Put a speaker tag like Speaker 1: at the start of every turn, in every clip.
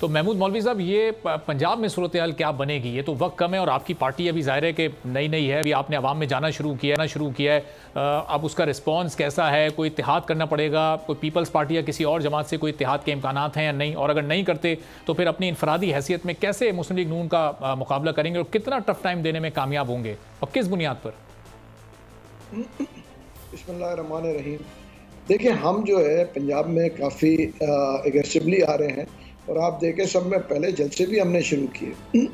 Speaker 1: तो महमूद मौलवी साहब, ये पंजाब में सूरत हाल क्या बनेगी? ये तो वक्त कम है और आपकी पार्टी अभी ज़ाहिर है कि नई नई है, अभी आपने आवाम में जाना शुरू किया है। अब उसका रिस्पांस कैसा है? कोई इत्तेहाद करना पड़ेगा? कोई पीपल्स पार्टी या किसी और जमात से कोई इत्तेहाद के इम्कानात हैं या नहीं? और अगर नहीं करते तो फिर अपनी इनफरादी हैसियत में कैसे मुस्लिम लीग नून का मुकाबला करेंगे और कितना टफ टाइम देने में कामयाब होंगे और किस बुनियाद पर?
Speaker 2: बिस्मिल्लाहिर्रहमानिर्रहीम। देखिए, हम जो है पंजाब में काफ़ी एग्रेसिवली आ रहे हैं और आप देखें सब में पहले जलसे भी हमने शुरू किए।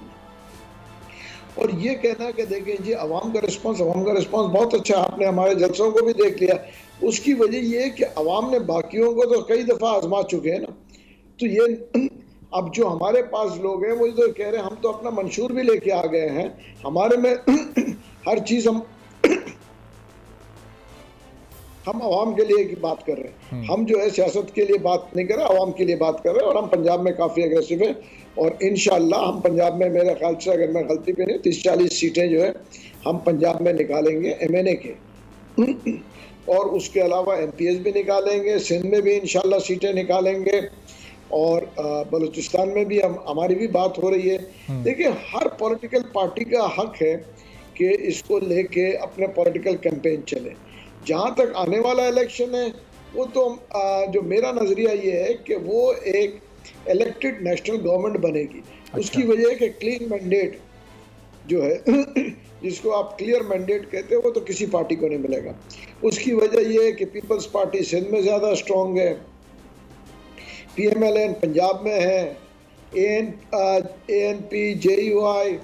Speaker 2: और ये कहना कि देखें जी अवाम का रिस्पांस बहुत अच्छा है, आपने हमारे जलसों को भी देख लिया। उसकी वजह ये है कि अवाम ने बाकियों को तो कई दफ़ा आजमा चुके हैं ना। तो ये अब जो हमारे पास लोग हैं वो तो कह रहे हैं हम तो अपना मंशूर भी लेके आ गए हैं, हमारे में हर चीज़ हम आवाम के लिए की बात कर रहे हैं। हम जो है सियासत के लिए बात नहीं कर रहे, आवाम के लिए बात कर रहे हैं। और हम पंजाब में काफ़ी एग्रेसिव हैं और इंशाअल्लाह हम पंजाब में, मेरे ख्याल से अगर मैं गलती पे नहीं, 30-40 सीटें जो है हम पंजाब में निकालेंगे MNA के। और उसके अलावा MPs भी निकालेंगे, सिंध में भी इंशाअल्लाह सीटें निकालेंगे और बलूचिस्तान में भी हमारी भी बात हो रही है। देखिए, हर पॉलिटिकल पार्टी का हक है कि इसको लेके अपने पॉलिटिकल कैंपेन चले। जहाँ तक आने वाला इलेक्शन है वो तो जो मेरा नज़रिया ये है कि वो एक इलेक्टेड नेशनल गवर्नमेंट बनेगी। अच्छा। उसकी वजह है कि क्लीन मैंडेट जो है जिसको आप क्लियर मैंडेट कहते हो वो तो किसी पार्टी को नहीं मिलेगा। उसकी वजह ये है कि पीपल्स पार्टी सिंध में ज़्यादा स्ट्रॉन्ग है, PMLN पंजाब में है, ANP JUI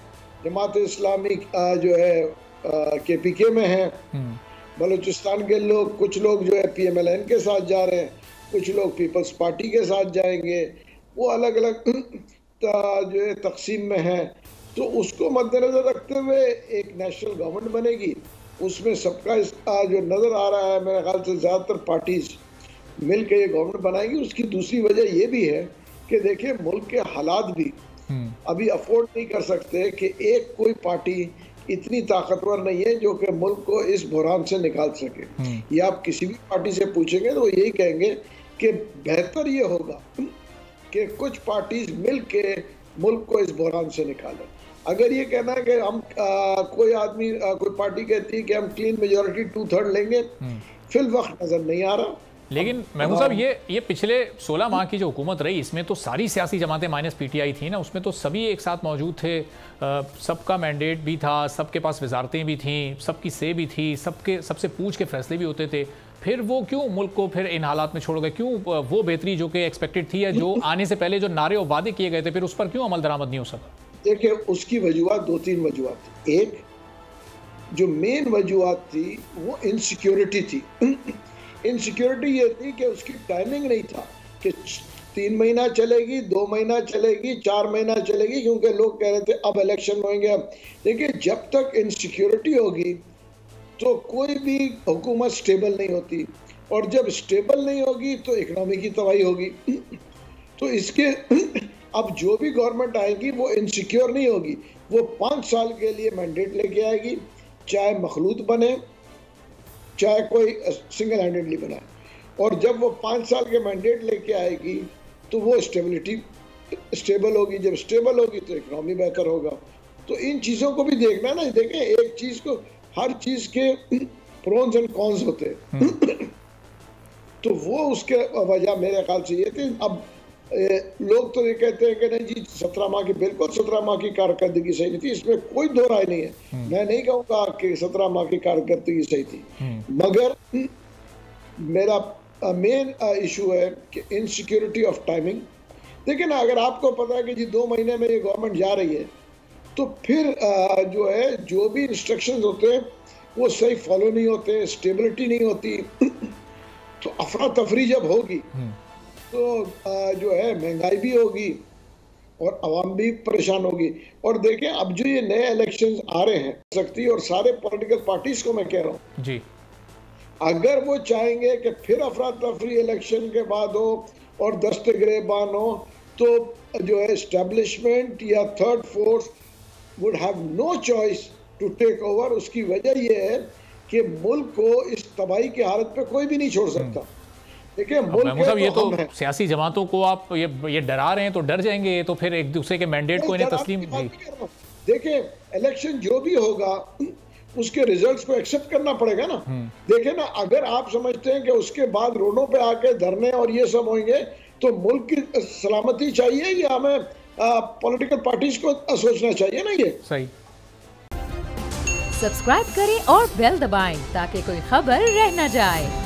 Speaker 2: जमात इस्लामी जो है KPK में है। बलूचिस्तान के लोग, कुछ लोग जो है PMLN के साथ जा रहे हैं, कुछ लोग पीपल्स पार्टी के साथ जाएंगे। वो अलग अलग जो है तकसीम में है। तो उसको मद्देनजर रखते हुए एक नेशनल गवर्नमेंट बनेगी। उसमें सबका जो नज़र आ रहा है, मेरे ख्याल से ज़्यादातर पार्टीज मिल के ये गवर्नमेंट बनाएगी। उसकी दूसरी वजह ये भी है कि देखिए मुल्क के हालात भी अभी अफोर्ड नहीं कर सकते कि एक कोई पार्टी इतनी ताकतवर नहीं है जो कि मुल्क को इस बुहरान से निकाल सके। ये आप किसी भी पार्टी से पूछेंगे तो वो यही कहेंगे कि बेहतर ये होगा कि कुछ पार्टीज मिल के मुल्क को इस बुहरान से निकालें। अगर ये कहना है कि हम कोई आदमी कोई पार्टी कहती है कि हम क्लीन मेजॉरिटी 2/3 लेंगे, फिल वक्त नजर नहीं आ रहा।
Speaker 1: लेकिन महमूद साहब, ये पिछले 16 माह की जो हुकूमत रही, इसमें तो सारी सियासी जमातें माइनस PTI थी ना, उसमें तो सभी एक साथ मौजूद थे, सबका मैंडेट भी था, सबके पास वजारतें भी थीं, सबकी से भी थी, सबसे पूछ के फैसले भी होते थे। फिर वो क्यों मुल्क को फिर इन हालात में छोड़ गए? क्यों वो बेहतरी जो कि एक्सपेक्टेड थी या जो आने से पहले जो नारे और वादे किए गए थे, फिर उस पर क्यों अमल दरामद नहीं हो सका?
Speaker 2: देखिए, उसकी वजूहत 2-3 वजूहत थी। एक जो मेन वजूहत थी वो इनसिक्योरिटी थी। इनसिक्योरिटी ये थी कि उसकी टाइमिंग नहीं था कि 3 महीना चलेगी, 2 महीना चलेगी, 4 महीना चलेगी, क्योंकि लोग कह रहे थे अब इलेक्शन होंगे। अब देखिए, जब तक इनसिक्योरिटी होगी तो कोई भी हुकूमत स्टेबल नहीं होती, और जब स्टेबल नहीं होगी तो इकनॉमी की तबाही होगी। तो इसके अब जो भी गवर्नमेंट आएगी वो इनसिक्योर नहीं होगी, वो 5 साल के लिए मैंडेट लेके आएगी, चाहे मखलूत बने चाहे कोई सिंगल हैंडेडली बनाए। और जब वो 5 साल के मैंडेट लेके आएगी तो वो स्टेबल होगी। जब स्टेबल होगी तो इकनॉमी बेहतर होगा। तो इन चीज़ों को भी देखना है ना। देखें, एक चीज़ को, हर चीज़ के प्रोन्स एंड कॉन्स होते हैं। तो वो उसके वजह मेरे ख्याल से ये थी। अब लोग तो ये कहते हैं कि नहीं जी 17 माह की, बिल्कुल 17 माह की कारकर्दगी सही नहीं थी, इसमें कोई दो राय नहीं है। मैं नहीं कहूँगा कि 17 माह की कारकर्दगी सही थी, मगर मेरा मेन इशू है कि इनसिक्योरिटी ऑफ टाइमिंग। लेकिन अगर आपको पता है कि जी 2 महीने में ये गवर्नमेंट जा रही है, तो फिर जो है जो भी इंस्ट्रक्शंस होते हैं वो सही फॉलो नहीं होते, स्टेबिलिटी नहीं होती। तो अफरा तफरी जब होगी तो जो है महंगाई भी होगी और आवाम भी परेशान होगी। और देखें, अब जो ये नए इलेक्शंस आ रहे हैं सकती, और सारे पॉलिटिकल पार्टीज को मैं कह रहा हूँ जी, अगर वो चाहेंगे कि फिर अफरा तफरी इलेक्शन के बाद हो और दस्त गिरेबान हो, तो जो है एस्टेब्लिशमेंट या third force would have no choice to take over. उसकी वजह यह है कि मुल्क को इस तबाही की हालत पे कोई भी नहीं छोड़ सकता। देखिए मुल्क
Speaker 1: मतलब ये तो
Speaker 2: हम हैं।
Speaker 1: सियासी जमातों को आप ये डरा रहे हैं तो डर जाएंगे, तो फिर एक दूसरे के मैंडेट को इन्हें तस्लीम।
Speaker 2: देखिए इलेक्शन जो भी होगा उसके रिजल्ट्स को एक्सेप्ट करना पड़ेगा ना। देखिए ना, अगर आप समझते हैं कि उसके बाद रोडों पे आके धरने और ये सब होंगे तो मुल्क की सलामती चाहिए या हमें पॉलिटिकल पार्टीज को सोचना चाहिए ना। ये
Speaker 1: सही।
Speaker 3: सब्सक्राइब करें और बेल दबाएं ताकि कोई खबर रह न जाए।